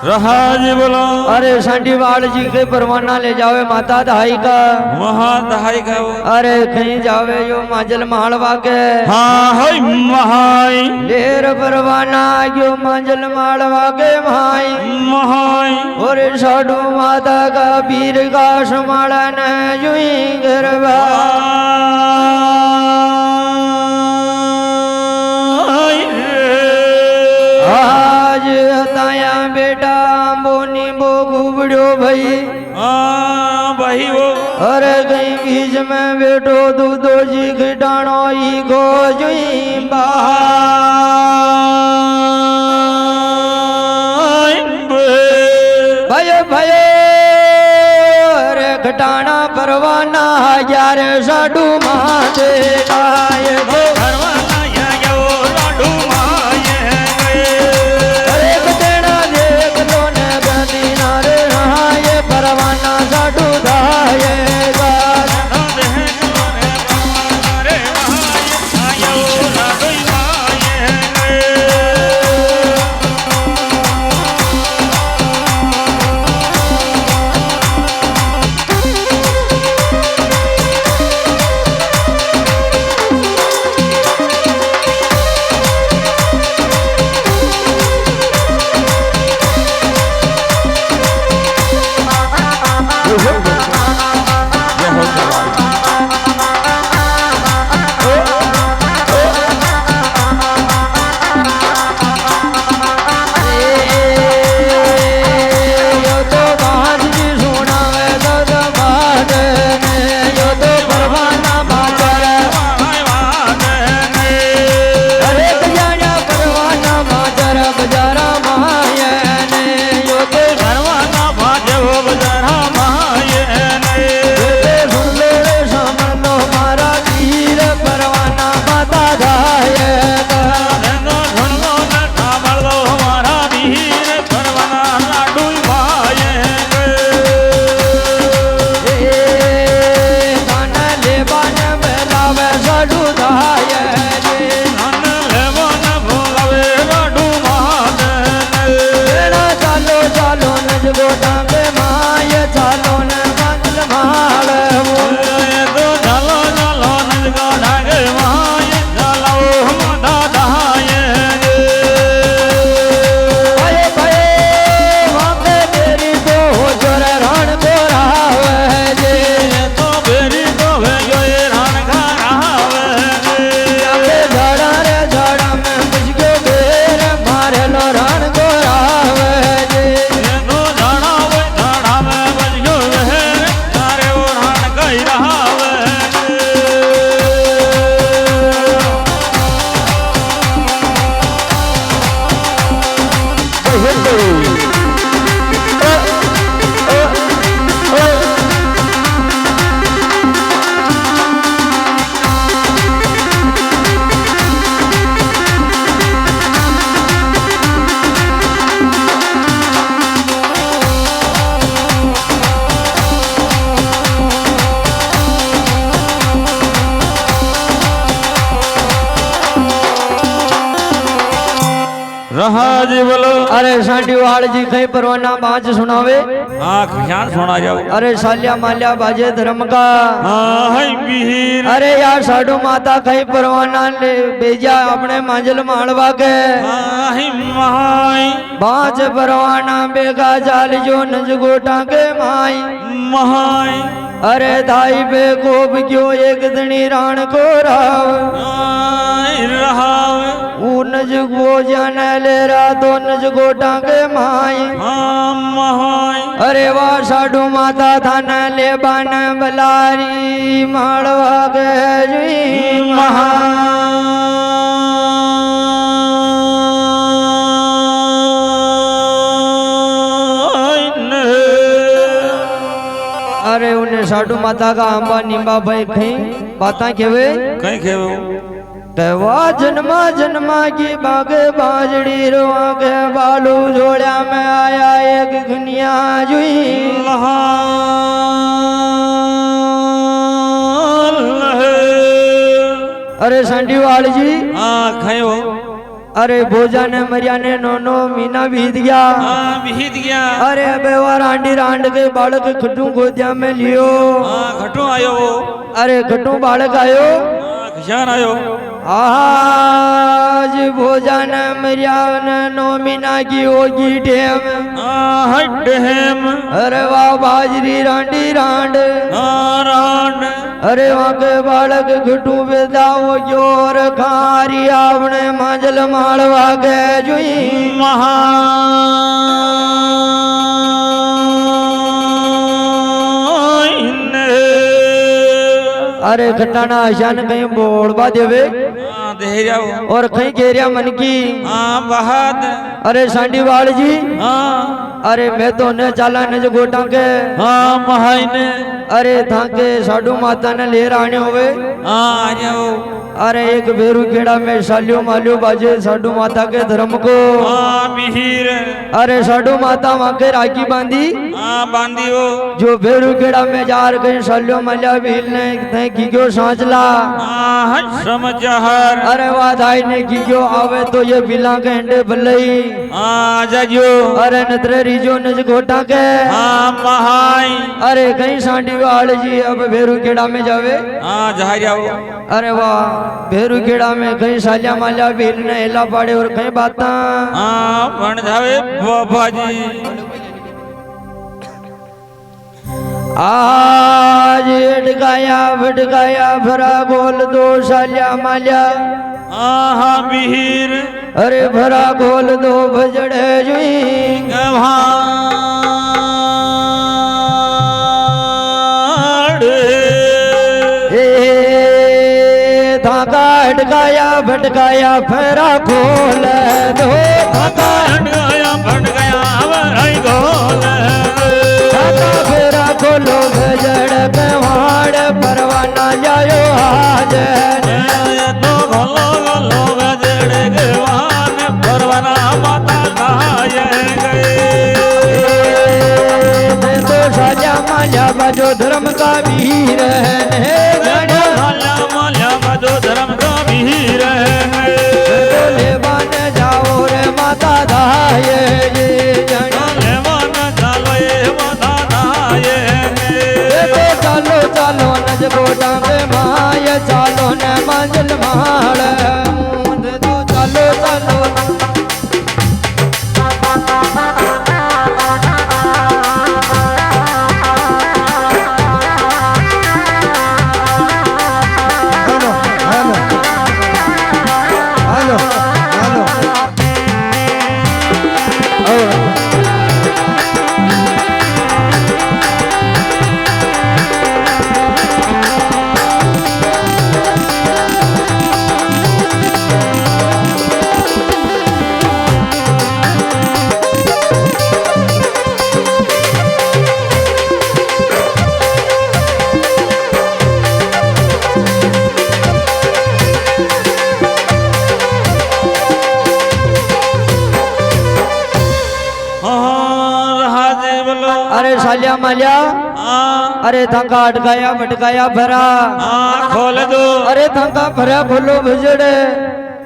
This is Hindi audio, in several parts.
रहाजी बोलो। अरे संडीवाल जी के परवाना ले जावे माता दहाई का दहाई का वो। अरे कहीं जावे यो मांजल मालवा के हाँ हाय महाई लेर परवाना यो मांजल मालवा के महाई महाई और साडू माता का पीर का समाड़ा न जुई गरबा आज हताया बेटा बोनी बो गुबड़ो भाई भाई वो अरे कहीं बीच में बेटो दूधो जी खिटाणो ई गो जुई भय भय अरे खटाना परवाना यार साडू माते आए गो परवाना साडू धायेगा रहा जी बोलो अरे सांडी वाल जी कहीं परवाना बाज सुनावे हाँ ख्याल सुना जाओ अरे सालिया मालिया बाजे धर्म का हाँ है वीर अरे यार साडू माता कहीं परवाना ले भेजा अपने मांजल मालवा के हाँ है महाई बाज परवाना बेगा जाल जो नज गोटा के माई महाई अरे धाई पे गोब क्यों एक दनी राण को राव रहा नज गो जाने ले रहा तो नज गोटा के माई हाँ महाई अरे वाह साडू माता थाना ले बान बलारी माड़वा के जी महा अरे उन्हें साडू माता का अंबा निम्बा भाई कहीं बाता केवे कहीं खेवो तेवा जन्मा जन्मा की बागे बाजड़ी रोआ के बालू जोड़ा में आया एक दुनिया जुई अरे सांडी वाल जी हाँ खायो अरे भोजा ने मरिया ने नो मीना बीत गया हाँ बीत गया अरे अबे वो रांडी रांड के बालक खटू गोदिया में लियो हाँ खटू आयो अरे खटू बालक आयो किसान आयो आज भोजन मरियान नो मीना की होगी टेम डेम अरे वाह बाजरी रांडी रांड रांड अरे वहाँ के बालक घटू बेदाओ जोर खारी आपने मांजल मालवा के जुई महा अरे खटाना आशान कहीं बोलबा देवे दे जाओ और कहीं घेरिया मन की हाँ बहाद अरे सांडी वाल जी हाँ अरे मैं तो ने चाला ने जो गोटा के हाँ महाई ने अरे था के साडू माता ने लेर आने होवे हाँ आ जाओ अरे एक बेरू खेड़ा में सालियो मालियो बाजे साडू माता के धर्म को हाँ मिहिर अरे साडू माता वहाँ के राखी बांधी हाँ बांधियो जो बेरू खेड़ा में जार कहीं सालियो मालिया भील ने की क्यों सांचला हाँ समझहर अरे वाह धाई ने की क्यों आवे तो ये बिला के अंडे भलई हाँ जाजो अरे नतरे रिजो नज घोटा के हाँ महाई अरे कहीं सांडी वाल जी अब बेरू खेड़ा में जावे हाँ जा जाओ अरे वाह भेरू खेड़ा में कहीं सालिया मालिया भील ने हेला पाड़े और कहीं बाता हाँ बन जावे बाबा जी आज भटकाया भरा गोल दो सालिया मालिया हाँ मिहिर अरे भरा गोल दो भजड़े जुई भटकाया फेरा खोल दो भटकाया भराई गोल फेरा खोलो भजड़ पहाड़ परवाना जायो आज तो गोलो गोलो गजड़े गवान परवाना माता गाये गए तो साजा माया बाजो धर्म का वीर है माल्या बाजो धर्म का वीर लेवान जाओ रे माता दाये लेवान चालो ये माता दाये तो चालो चालो नज गोटा में माय चालो न मंजिल माड़ तो चालो चालो अरे सालिया मालिया हाँ अरे थंका अटकाया भटकाया भरा हाँ खोल दो अरे थंका भरा खोलो भजड़े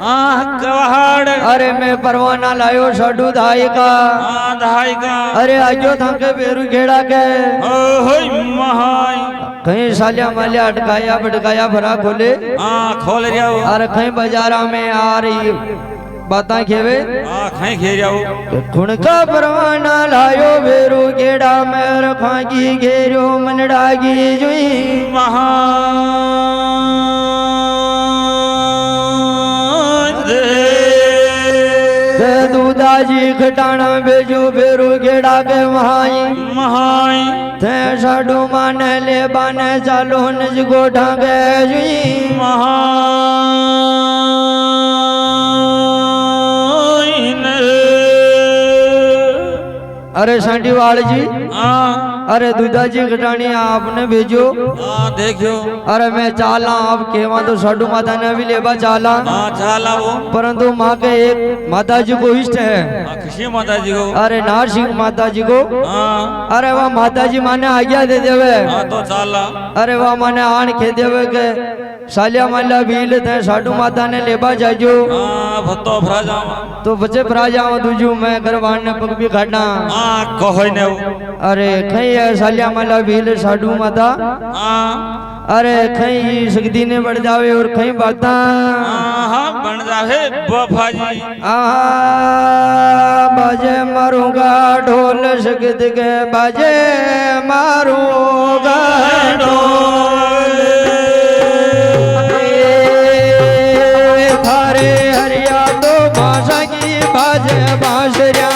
हाँ कवाड़ अरे मैं परवाना लायो साडू धाई का हाँ दहाई का अरे आजो थंके बेरू घेड़ा के ओ होय महाय कहीं सालिया मालिया अटकाया भटकाया भरा खोले हाँ खोल जाओ अरे कहीं बाजारा में आ रही बाता खेवे हाँ खाई खे जाओ खुण का परवाना लायो बेरू गेड़ा में रखागी घेरो मनडागी जुई दूधाजी खटाना बेजू बेरू गेड़ा के महाई महाय थे साडू माने ले बाने चालो निज गोठा के जुई अरे सांडी वाल जी अरे दूधाजी खटानी आपने भेजो देखियो अरे मैं चाला आप केवा तो साडू माता ने भी लेबा चाला चाला वो परंतु माँ के एक माता जी को इष्ट है किसी माता जी को अरे नारसिंह माता जी को अरे वह माता जी माने आज्ञा दे देवे तो चाला अरे वह माने आन खे देवे के सालिया माला भील थे साडू माता ने लेबा जाजो भत्तो भरा जावा तो बचे भरा जाओ दूजू मैं गरबान ने पग भी खाना कहो ने अरे खई है सालिया माला भील साडू माता अरे खई सकती ने बढ़ जावे और खई बाता बन जावे बफा जी बाजे मारूंगा ढोल सकत के बाजे मारूंगा ढोल थारे हरिया तो भाषा की बाजे बांसुरिया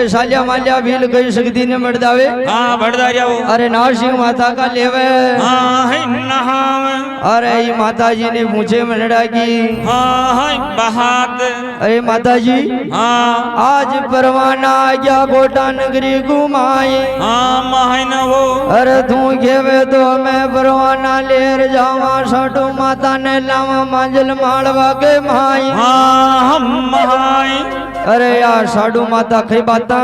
सालिया मालिया भील कई सकती ने बढ़ जावे बढ़ जाओ अरे नारसिंह माता का लेवे अरे ये माता जी ने पूछे मनड़ा की बहात अरे माता जी आज परवाना आ गया गोटा नगरी घुमाई वो अरे तू घेवे तो मैं परवाना लेर जावा साडू माता ने लावा मांजल मालवा के माई अरे यार साडू माता खई बाता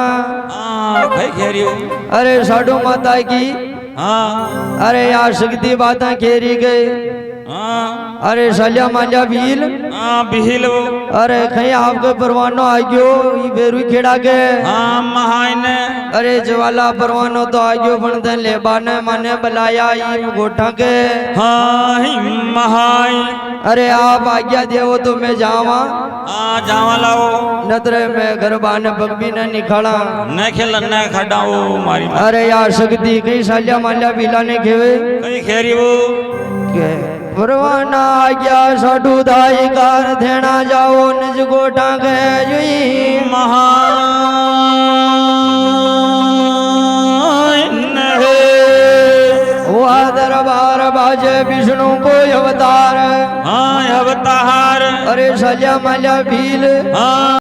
अरे साडू माता की अरे यार शक्ति बाता खेरी गए अरे सालिया मालिया भील हाँ बिहिल वो अरे कहीं आपके परवानो आ गयो ई बेरू खेड़ा के हाँ महाइन अरे ज्वाला परवानो तो आ गयो पण ते लेबा ने माने बुलाया ई गोठा के हाँ ही महाई अरे आप आज्ञा देवो तो मैं जावा हाँ जावा लाओ नतरे मैं घर बाने बगबी ने निखाड़ा न खेल न खड़ा वो मारी माँ। अरे यार शक्ति कई सालिया मालिया बिला ने खेवे कहीं खेरी वो के परवाना आज्ञा साडू दाई कार देना जाओ निज गोठा के जुई महाइन है हुआ दरबार बाजे विष्णु को अवतार हाँ अवतार अरे सालिया मालिया भील हाँ